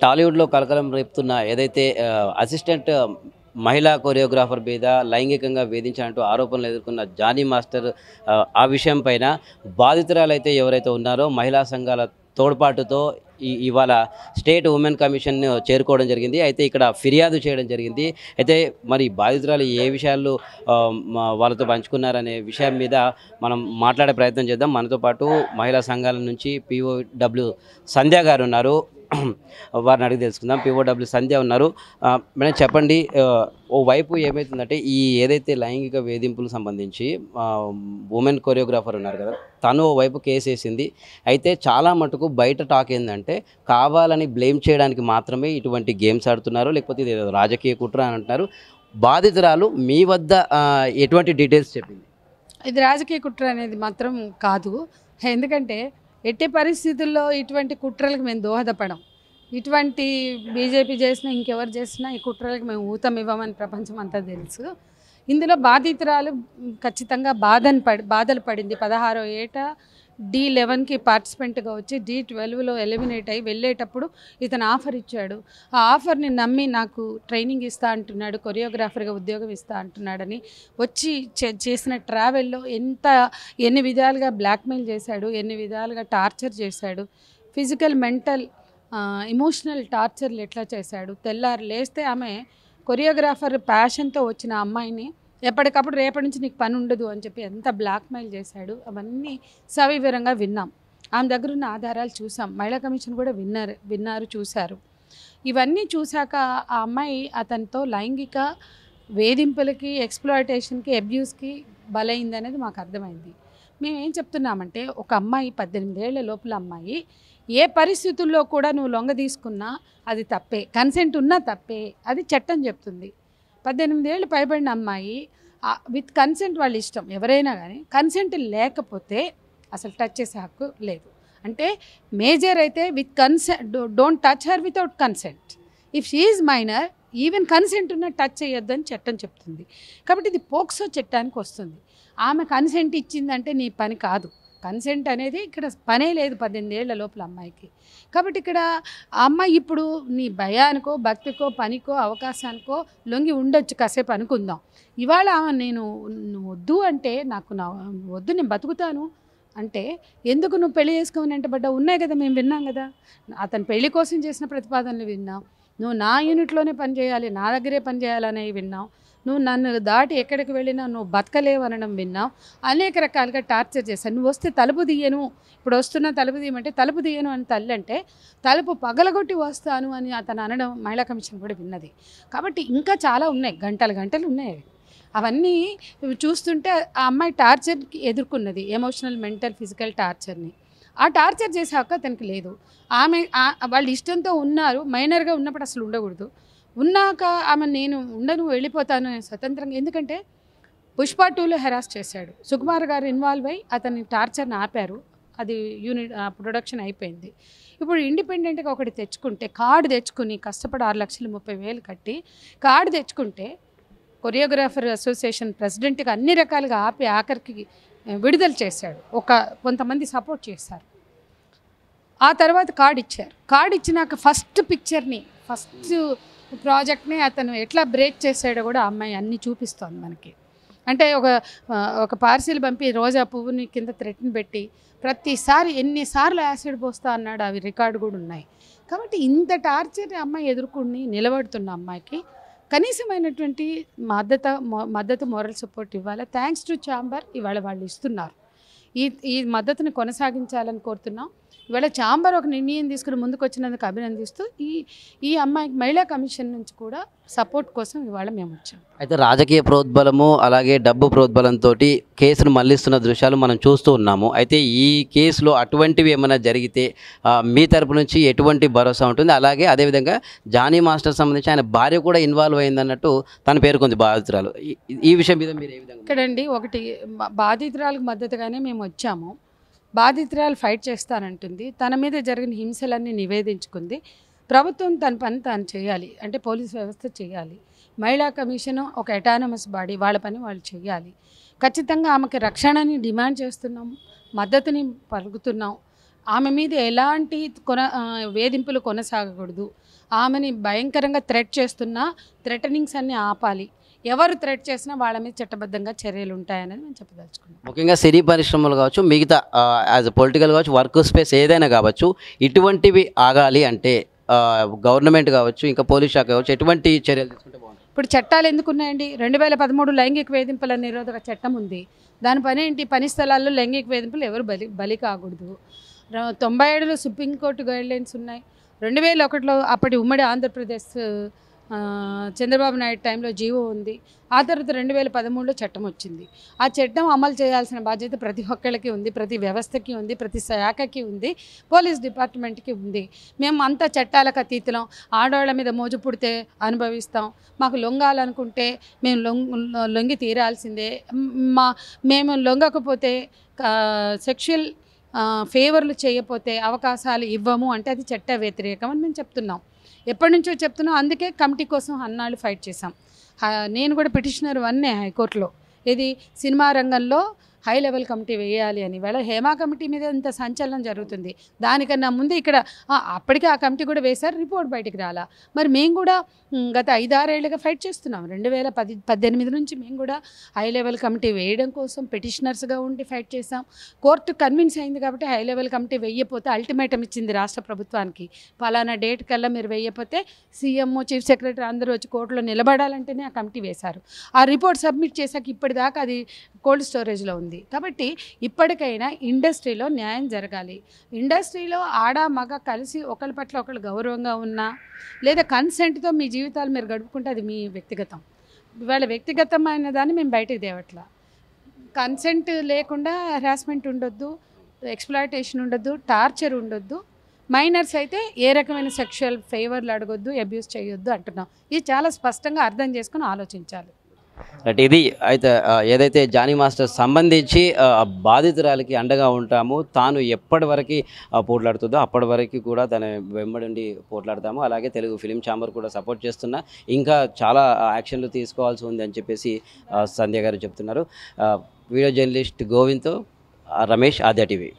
టాలీవుడ్లో కలకలం రేపుతున్న ఏదైతే అసిస్టెంట్ మహిళా కొరియోగ్రాఫర్ మీద లైంగికంగా వేధించాలంటూ ఆరోపణలు ఎదుర్కొన్న జానీ మాస్టర్ ఆ విషయం పైన బాధితురాలైతే ఎవరైతే ఉన్నారో మహిళా సంఘాల తోడ్పాటుతో ఇవాళ స్టేట్ ఉమెన్ కమిషన్ చేరుకోవడం జరిగింది. అయితే ఇక్కడ ఫిర్యాదు చేయడం జరిగింది. అయితే మరి బాధితురాలు ఏ విషయాలు వాళ్ళతో పంచుకున్నారనే విషయం మీద మనం మాట్లాడే ప్రయత్నం చేద్దాం. మనతో పాటు మహిళా సంఘాల నుంచి పిఓడబ్ల్యూ సంధ్య గారు ఉన్నారు. వారిని అడిగి తెలుసుకుందాం. పిఓడబ్ల్యూ సంధ్య ఉన్నారు. మేడం చెప్పండి, ఓ వైపు ఏమవుతుందంటే ఈ ఏదైతే లైంగిక వేధింపులకు సంబంధించి ఉమెన్ కొరియోగ్రాఫర్ ఉన్నారు కదా, తను ఓ వైపు కేసు వేసింది. అయితే చాలా మటుకు బయట టాక్ ఏంటంటే కావాలని బ్లేమ్ చేయడానికి మాత్రమే ఇటువంటి గేమ్స్ ఆడుతున్నారు, లేకపోతే ఇది రాజకీయ కుట్ర అని అంటున్నారు. బాధితురాలు మీ వద్ద ఎటువంటి డీటెయిల్స్ చెప్పింది? ఇది రాజకీయ కుట్ర అనేది మాత్రం కాదు. ఎందుకంటే ఎట్టి పరిస్థితుల్లో ఇటువంటి కుట్రలకు మేము దోహదపడం. ఇటువంటి బీజేపీ చేసినా ఇంకెవరు చేసినా ఈ కుట్రలకు మేము ఊతం ఇవ్వమని ప్రపంచం అంతా తెలుసు. ఇందులో బాధితురాలు ఖచ్చితంగా బాధలు పడింది. 16వ ఏట D11కి పార్టిసిపెంట్గా వచ్చి D12లో ఎలిమినేట్ అయ్యి వెళ్ళేటప్పుడు ఇతను ఆఫర్ ఇచ్చాడు. ఆ ఆఫర్ని నమ్మి నాకు ట్రైనింగ్ ఇస్తా అంటున్నాడు, కొరియోగ్రాఫర్గా ఉద్యోగం ఇస్తా అంటున్నాడని వచ్చి చేసిన ట్రావెల్లో ఎన్ని విధాలుగా బ్లాక్మెయిల్ చేశాడు, ఎన్ని విధాలుగా టార్చర్ చేశాడు, ఫిజికల్ మెంటల్ ఎమోషనల్ టార్చర్లు ఎట్లా చేశాడు. తెల్లారు లేస్తే ఆమె కొరియోగ్రాఫర్ ప్యాషన్తో వచ్చిన అమ్మాయిని ఎప్పటికప్పుడు రేపటి నుంచి నీకు పని ఉండదు అని చెప్పి ఎంత బ్లాక్మెయిల్ చేశాడు, అవన్నీ సవివరంగా విన్నాం. ఆమె దగ్గర ఉన్న ఆధారాలు చూసాం. మహిళా కమిషన్ కూడా విన్నారు చూశారు. ఇవన్నీ చూశాక ఆ అమ్మాయి అతనితో లైంగిక వేధింపులకి, ఎక్స్ప్లాయిటేషన్కి, అబ్యూస్కి బలైందనేది మాకు అర్థమైంది. మేము ఏం చెప్తున్నామంటే ఒక అమ్మాయి 18 ఏళ్ల లోపల అమ్మాయి ఏ పరిస్థితుల్లో కూడా నువ్వు లొంగ తీసుకున్నా అది తప్పే, కన్సెంట్ ఉన్నా తప్పే, అది చట్టం చెప్తుంది. 18 ఏళ్ళు పైబడిన అమ్మాయి విత్ కన్సెంట్ వాళ్ళ ఇష్టం ఎవరైనా కానీ, కన్సెంట్ లేకపోతే అసలు టచ్ చేసే హక్కు లేదు. అంటే మేజర్ అయితే with consent, don't touch her without consent. If she is minor even consent ఉన్న టచ్ చేయొద్దని చట్టం చెప్తుంది. కాబట్టి ఇది పోక్సో చట్టానికి వస్తుంది. ఆమె కన్సెంట్ ఇచ్చిందంటే నీ పని కాదు. కన్సెంట్ అనేది ఇక్కడ పనే లేదు 18 ఏళ్ల లోపల అమ్మాయికి. కాబట్టి ఇక్కడ ఆ అమ్మాయి ఇప్పుడు నీ భయానికో, భక్తికో, పనికో, అవకాశానికో లొంగి ఉండొచ్చు, కాసేపు అనుకుందాం. ఇవాళ నేను వద్దు అంటే వద్దు, నేను బతుకుతాను అంటే ఎందుకు నువ్వు పెళ్లి చేసుకోమని వెంటబడ్డా ఉన్నాయి కదా, మేము విన్నాం కదా. అతను పెళ్లి కోసం చేసిన ప్రతిపాదనలు విన్నాం. నువ్వు నా యూనిట్లోనే పనిచేయాలి, నా దగ్గరే పనిచేయాలనేవి విన్నాం. నువ్వు నన్ను దాటి ఎక్కడికి వెళ్ళినా నువ్వు బతకలేవు అనడం విన్నావు. అనేక రకాలుగా టార్చర్ చేశాను. నువ్వు వస్తే తలుపు తీయను, ఇప్పుడు వస్తున్న తలుపు తీయమంటే తలుపు తీయను అని తల్లి అంటే తలుపు పగలగొట్టి వస్తాను అని అతను అనడం మహిళా కమిషన్ కూడా విన్నది. కాబట్టి ఇంకా చాలా ఉన్నాయి, గంటలు ఉన్నాయి. అవన్నీ చూస్తుంటే ఆ అమ్మాయి టార్చర్కి ఎదుర్కొన్నది, ఎమోషనల్, మెంటల్, ఫిజికల్ టార్చర్ని. ఆ టార్చర్ చేసే హక్కు అతనికి లేదు. వాళ్ళు ఇష్టంతో ఉన్నారు, మైనర్గా ఉన్నప్పుడు అసలు ఉండకూడదు. ఉన్నాక ఆమె నేను ఉండను, వెళ్ళిపోతాను స్వతంత్రంగా. ఎందుకంటే పుష్ప 2లో హెరాస్ చేశాడు. సుకుమార్ గారు ఇన్వాల్వ్ అయ్యి అతని టార్చర్ని ఆపారు. అది ప్రొడక్షన్ అయిపోయింది. ఇప్పుడు ఇండిపెండెంట్గా ఒకటి తెచ్చుకుంటే, కార్డు తెచ్చుకుని కష్టపడి 6,30,000 కట్టి కార్డు తెచ్చుకుంటే కొరియోగ్రాఫర్ అసోసియేషన్ ప్రెసిడెంట్గా అన్ని రకాలుగా ఆపి ఆఖరికి విడుదల చేశాడు. కొంతమంది సపోర్ట్ చేశారు. ఆ తర్వాత కార్డు ఇచ్చారు. కార్డు ఇచ్చినాక ఫస్ట్ పిక్చర్ని, ఫస్ట్ ప్రాజెక్ట్ని అతను ఎట్లా బ్రేక్ చేశాడో కూడా ఆ అమ్మాయి అన్నీ చూపిస్తోంది మనకి. అంటే ఒక పార్సిల్ పంపి రోజా పువ్వుని కింద థ్రెట్ని పెట్టి ప్రతిసారి ఎన్నిసార్లు యాసిడ్ పోస్తా అన్నాడు, అవి రికార్డు కూడా ఉన్నాయి. కాబట్టి ఇంత టార్చర్ అమ్మాయి ఎదుర్కొని నిలబడుతున్న అమ్మాయికి కనీసమైనటువంటి మద్దతు మోరల్ సపోర్ట్ ఇవ్వాలి. థ్యాంక్స్ టు ఛాంబర్ ఇవాళ వాళ్ళు ఇస్తున్నారు. ఈ మద్దతుని కొనసాగించాలని కోరుతున్నాం. ఇవాళ ఛాంబర్ ఒక నిర్ణయం తీసుకుని ముందుకు వచ్చినందుకు అభినందిస్తూ ఈ అమ్మాయికి మహిళా కమిషన్ నుంచి కూడా సపోర్ట్ కోసం ఇవాళ మేము వచ్చాం. అయితే రాజకీయ ప్రోద్బలము అలాగే డబ్బు ప్రోద్బలంతో కేసును మళ్లిస్తున్న దృశ్యాలు మనం చూస్తూ ఉన్నాము. అయితే ఈ కేసులో అటువంటివి ఏమైనా జరిగితే మీ తరపు నుంచి ఎటువంటి భరోసా ఉంటుంది? అలాగే అదేవిధంగా జానీ మాస్టర్ సంబంధించి ఆయన భార్య కూడా ఇన్వాల్వ్ అయిందన్నట్టు తన పేర్కొంది బాధితురాలు. ఈ విషయం మీద మీరు ఏ విధంగా? ఇక్కడండి ఒకటి, బాధితురాలకు మద్దతుగానే మేము వచ్చాము. బాధితురాలు ఫైట్ చేస్తానంటుంది. తన మీద జరిగిన హింసలన్నీ నివేదించుకుంది. ప్రభుత్వం తన పని తాను చేయాలి, అంటే పోలీస్ వ్యవస్థ చేయాలి. మహిళా కమిషన్ ఒక అటానమస్ బాడీ, వాళ్ళ పని వాళ్ళు చేయాలి. ఖచ్చితంగా ఆమెకి రక్షణని డిమాండ్ చేస్తున్నాం, మద్దతుని పలుకుతున్నాం. ఆమె మీద ఎలాంటి వేధింపులు కొనసాగకూడదు. ఆమెని భయంకరంగా థ్రెట్ చేస్తున్నా థ్రెటనింగ్స్ అన్నీ ఆపాలి. ఎవరు థ్రెట్ చేసినా వాళ్ళ మీద చట్టబద్ధంగా చర్యలు ఉంటాయనేది మేము చెప్పదలుచుకున్నాం. ముఖ్యంగా సినీ పరిశ్రమలు కావచ్చు, మిగతా యాజ్ పొలిటికల్ కావచ్చు, వర్క్ స్పేస్ ఏదైనా కావచ్చు, ఇటువంటివి ఆగాలి అంటే గవర్నమెంట్ కావచ్చు, ఇంకా పోలీస్ శాఖ కావచ్చు, ఎటువంటి చర్యలు తీసుకుంటే బాగుంటుంది? ఇప్పుడు చట్టాలు ఎందుకున్నాయండి? 2013 లైంగిక వేధింపుల నిరోధక చట్టం ఉంది. దాని పని ఏంటి? పని స్థలాల్లో లైంగిక వేధింపులు ఎవరు బలి కాకూడదు. 97లో సుప్రీంకోర్టు గైడ్లైన్స్ ఉన్నాయి. 2001లో అప్పటి ఉమ్మడి ఆంధ్రప్రదేశ్ చంద్రబాబు నాయుడు టైంలో జీవో ఉంది. ఆ తర్వాత 2013లో చట్టం వచ్చింది. ఆ చట్టం అమలు చేయాల్సిన బాధ్యత ప్రతి ఒక్కళ్ళకి ఉంది, ప్రతి వ్యవస్థకి ఉంది, ప్రతి శాఖకి ఉంది, పోలీస్ డిపార్ట్మెంట్కి ఉంది. మేము అంతా చట్టాలకు అతీతులం. ఆడవాళ్ళ మీద మోజు పుడితే అనుభవిస్తాం, మాకు లొంగాలనుకుంటే మేము లొంగి తీరాల్సిందే, మేము లొంగకపోతే సెక్షువల్ ఫేవర్లు చేయకపోతే అవకాశాలు ఇవ్వము అంటే అది చట్ట వ్యతిరేకం అని మేము చెప్తున్నాం. ఎప్పటి నుంచో చెప్తున్నాం. అందుకే కమిటీ కోసం అన్నాళ్ళు ఫైట్ చేశాం. నేను కూడా పిటిషనర్ వన్నే హైకోర్టులో. ఇది సినిమా రంగంలో హై లెవెల్ కమిటీ వేయాలి అని. వేళ హేమా కమిటీ మీద ఇంత సంచలనం జరుగుతుంది. దానికన్నా ముందు ఇక్కడ అప్పటికే ఆ కమిటీ కూడా వేశారు, రిపోర్ట్ బయటికి రాలా. మరి మేము కూడా గత 5-6 ఏళ్ళుగా ఫైట్ చేస్తున్నాం. 2018 నుంచి మేము కూడా హై లెవెల్ కమిటీ వేయడం కోసం పిటిషనర్స్గా ఉండి ఫైట్ చేసాం. కోర్టు కన్విన్స్ అయింది కాబట్టి హై లెవెల్ కమిటీ వేయకపోతే అల్టిమేటం ఇచ్చింది రాష్ట్ర ప్రభుత్వానికి. పలానా డేట్ కల్లా మీరు వేయకపోతే సీఎం, చీఫ్ సెక్రటరీ అందరూ వచ్చి కోర్టులో నిలబడాలంటేనే ఆ కమిటీ వేశారు. ఆ రిపోర్ట్ సబ్మిట్ చేశాక ఇప్పటిదాకా అది కోల్డ్ స్టోరేజ్లో ఉంది. కాబట్టి ఇప్పటికైనా ఇండస్ట్రీలో న్యాయం జరగాలి. ఇండస్ట్రీలో ఆడ మగ కలిసి ఒకరి పట్ల ఒకరు గౌరవంగా ఉన్నా, లేదా కన్సెంట్తో మీ జీవితాలు మీరు గడుపుకుంటే అది మీ వ్యక్తిగతం. ఇవాళ వ్యక్తిగతమైన దాన్ని మేము బయటకు తేవట్లా. కన్సెంట్ లేకుండా హెరాస్మెంట్ ఉండొద్దు, ఎక్స్‌ప్లాయిటేషన్ ఉండొద్దు, టార్చర్ ఉండొద్దు. మైనర్స్ అయితే ఏ రకమైన సెక్షువల్ ఫేవర్లు అడగొద్దు, అబ్యూస్ చేయొద్దు అంటున్నాం. ఇది చాలా స్పష్టంగా అర్థం చేసుకుని ఆలోచించాలి. రైట్. ఇది అయితే ఏదైతే జానీ మాస్టర్ సంబంధించి బాధితురాలికి అండగా ఉంటాము, తాను ఎప్పటి వరకు పోట్లాడుతుందో అప్పటి వరకు కూడా తన వెంబడి పోట్లాడతాము. అలాగే తెలుగు ఫిలిం ఛాంబర్ కూడా సపోర్ట్ చేస్తున్నా, ఇంకా చాలా యాక్షన్లు తీసుకోవాల్సి ఉంది అని చెప్పేసి సంధ్య గారు చెప్తున్నారు. వీడియో జర్నలిస్ట్ గోవింద్తో రమేష్, ఆద్య టీవీ.